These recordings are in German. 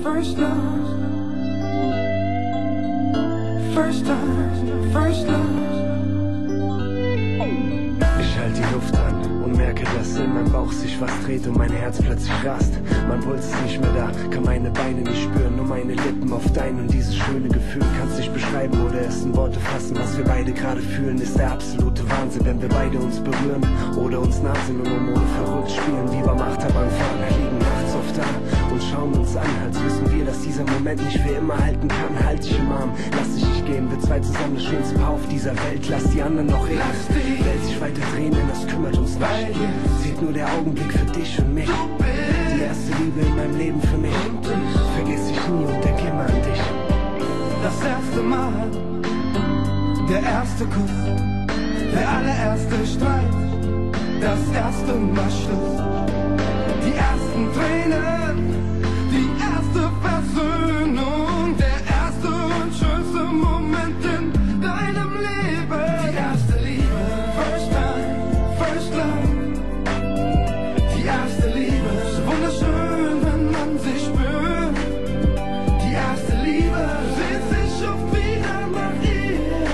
first love, first love, first love. Ich halte die Luft an und merke, dass in meinem Bauch sich was dreht und mein Herz plötzlich rast. Mein Puls ist nicht mehr da, kann meine Beine nicht spüren, nur meine Lippen auf dein und dieses schöne Gefühl kannst nicht beschreiben oder es in Worte fassen. Was wir beide gerade fühlen, ist der absolute Wahnsinn, wenn wir beide uns berühren oder uns nah sind und Hormone verrückt spielen. Wie beim Achterbahnfahren, liegen nachts oft da und schauen uns an, als wissen wir, dass dieser Moment nicht für immer halten kann. Halt dich im Arm, lass dich nicht gehen, wir zwei zusammen das schönste Paar auf dieser Welt. Lass die anderen noch reden, die Welt sich weiter drehen, denn das kümmert uns nicht. Zählt nur der Augenblick für dich und mich. Die erste Liebe in meinem Leben für mich. Vergiss dich nie und denk immer an dich. Das erste Mal, der erste Kuss, der allererste Streit, das erste Mal Schluss, die ersten Tränen, die erste Versöhnung, der erste und schönste Moment in deinem Leben. Die erste Liebe, first time, first love. Die erste Liebe, so wunderschön, wenn man sich spürt. Die erste Liebe, sehnt sich oft wieder nach ihr.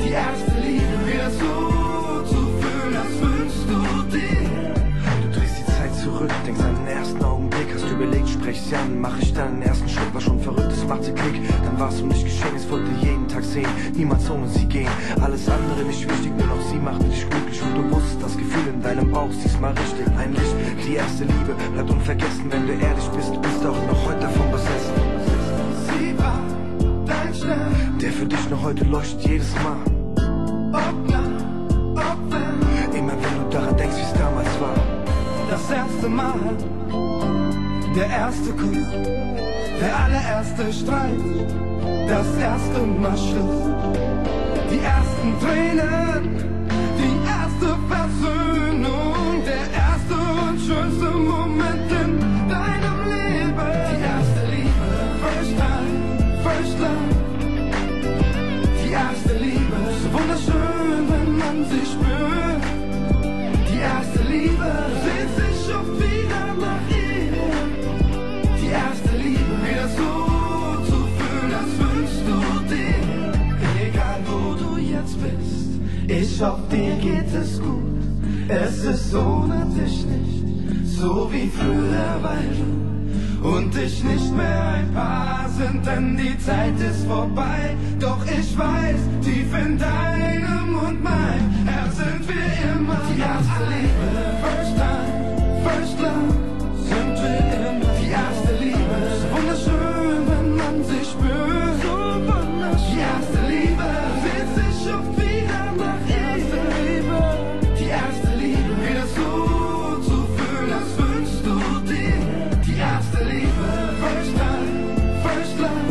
Die erste Liebe, wieder so zu fühlen, als wünschst du dir. Du drehst die Zeit zurück, denkst an den ersten Augenblick, hast du überlegt, sprech sie an, mach ich dann den ersten Schritt, war schon verrückt, es machte Klick, dann war's um nicht geschehen, es wollte jeden Tag sehen, niemals ohne sie gehen, alles andere nicht wichtig, nur noch sie machte dich glücklich und du wusstest, das Gefühl in deinem Bauch, diesmal richtig, ein Licht, die erste Liebe, bleibt unvergessen, wenn du ehrlich bist, du bist auch noch heute davon besessen. Sie war dein Stern, Der für dich noch heute leuchtet jedes Mal, ob nah, ob fern. immer wenn du daran denkst, wie's damals war. Das erste Mal, der erste Kuss, der allererste Streit, das erste Mal Schluss, die ersten Tränen, die erste Versöhnung, der erste und schönste Moment in deinem Leben. Die erste Liebe, first time, first love. Die erste Liebe, so wunderschön, wenn man sie spürt. Die erste Liebe, sehnt sich oft wieder nach ihr. Die erste Liebe, wieder so zu fühlen, als wünschst du dir. Egal wo du jetzt bist, ich hoffe dir geht es gut. Es ist ohne dich nicht so wie früher, weil du und ich nicht mehr ein Paar sind, denn die Zeit ist vorbei. Doch ich weiß, tief in deinem und mein Herz sind wir immer. Die erste Liebe, first time, first love, sind wir immer. Die erste Liebe, so wunderschön, wenn man sie spürt. So wunderschön. Die erste Liebe, sehnt sich oft wieder nach ihr. Die erste Liebe, wieder so zu fühlen, als wünschst du dir. Die erste Liebe, first time, first love.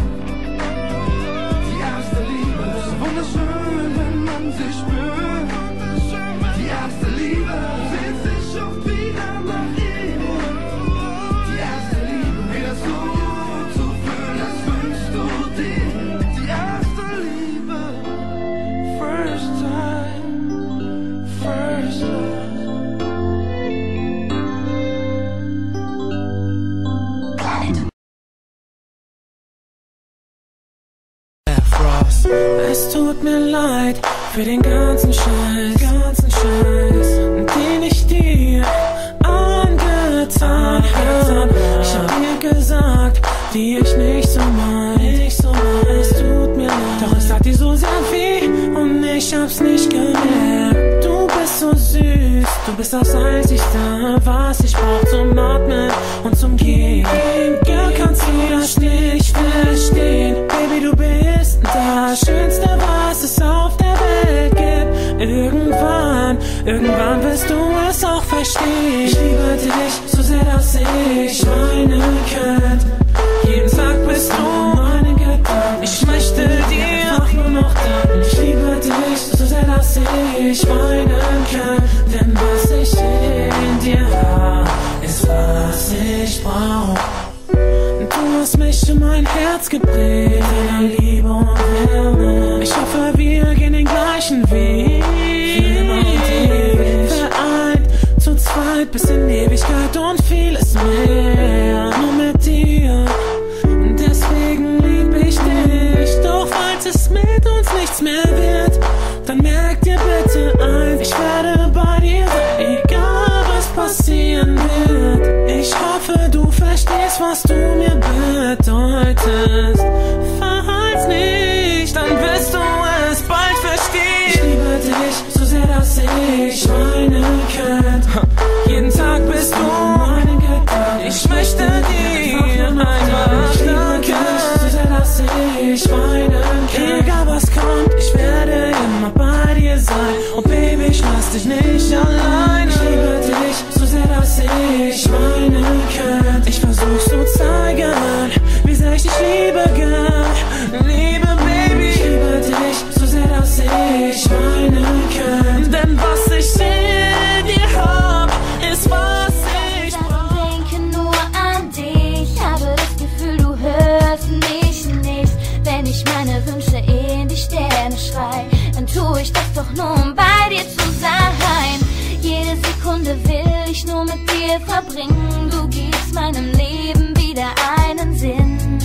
Die erste Liebe, so wunderschön, wenn man sie spürt. Die erste Liebe, sehnt sich oft wieder nach ihr. Die erste Liebe, wieder so zu fühlen, als wünschst du dir. Die erste Liebe, first time, first love. Es tut mir leid für den ganzen Scheiß, den ich dir angetan hab. Ich hab dir gesagt, die ich nicht so mein. Es tut mir leid, doch es tat dir so sehr weh und ich hab's nicht gemerkt. Du bist so süß, du bist das Einzigste, was ich brauch zum Atmen und zum Gehen. Girl, kannst du das nicht verstehen? Baby, du bist das Schönste, was es auf der Welt gibt. Irgendwann wirst du es auch verstehen. Ich liebe dich so sehr, dass ich weinen könnte. Jeden Tag bist du meine Gedanken. Ich möchte dir auch nur noch danken. Ich liebe dich so sehr, dass ich weinen kann. Denn was ich in dir hab, ist was ich brauch. Du hast mich in mein Herz geprägt, deiner Liebe und Wärme. Ich hoffe, wir gehen den gleichen Weg. Für immer und ewig. Vereint, zu zweit bis in Ewigkeit und vieles mehr. Nur mit dir verstehst, was du mir bedeutest. Falls nicht, dann wirst du es bald verstehen. Ich liebe dich so sehr, dass ich weinen könnte. Jeden Tag bist du meine Gedanken. Ich möchte dir einfach danken. So sehr, dass ich weinen kann. Egal was kommt, ich werde immer bei dir sein. Oh Baby, ich lass dich nicht allein. Ich liebe dich so sehr, dass ich weinen könnte. Ich versuch's zu zeigen, wie sehr ich dich liebe, girl. Liebe Baby, ich liebe dich so sehr, dass ich weinen könnte. Denn was ich in dir hab, ist was ich brauch. Denke nur an dich, habe das Gefühl, du hörst mich nicht. Wenn ich meine Wünsche in die Sterne schrei, dann tue ich das doch nur, um bei dir zu sein. Jede Sekunde will ich nur mit dir verbringen. Du gibst meinem Leben wieder einen Sinn.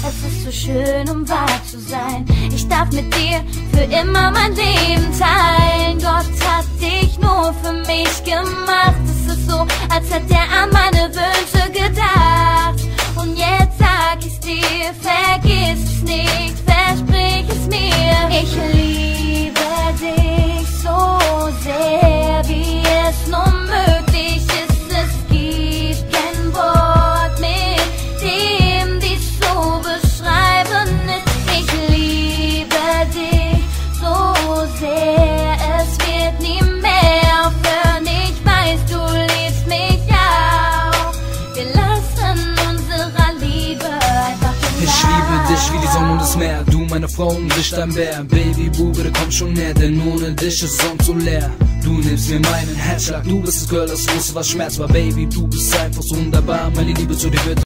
Es ist so schön, um wahr zu sein. Ich darf mit dir für immer mein Leben teilen. Gott hat dich nur für mich gemacht. Es ist so, als hätte er an meine Wünsche gedacht. Und jetzt sag ich's dir, vergiss es nicht, versprich es mir. Ich liebe dich so sehr, wie es nur möglich ist. Es gibt kein Wort, mit dem dies zu beschreiben ist. Ich liebe dich so sehr, es wird nie mehr aufhören. Ich weiß, du liebst mich auch. Wir lassen unserer Liebe einfach den Ich liebe dich wie die Sonne und das Meer. Du meine Frau und ich dein Bär. Baby, Bube, komm schon näher, denn ohne dich ist Song zu leer. Du nimmst mir meinen Herzschlag, du bist das Girl, das wusste, was Schmerz war. Baby, du bist einfach so wunderbar. Meine Liebe zu dir wird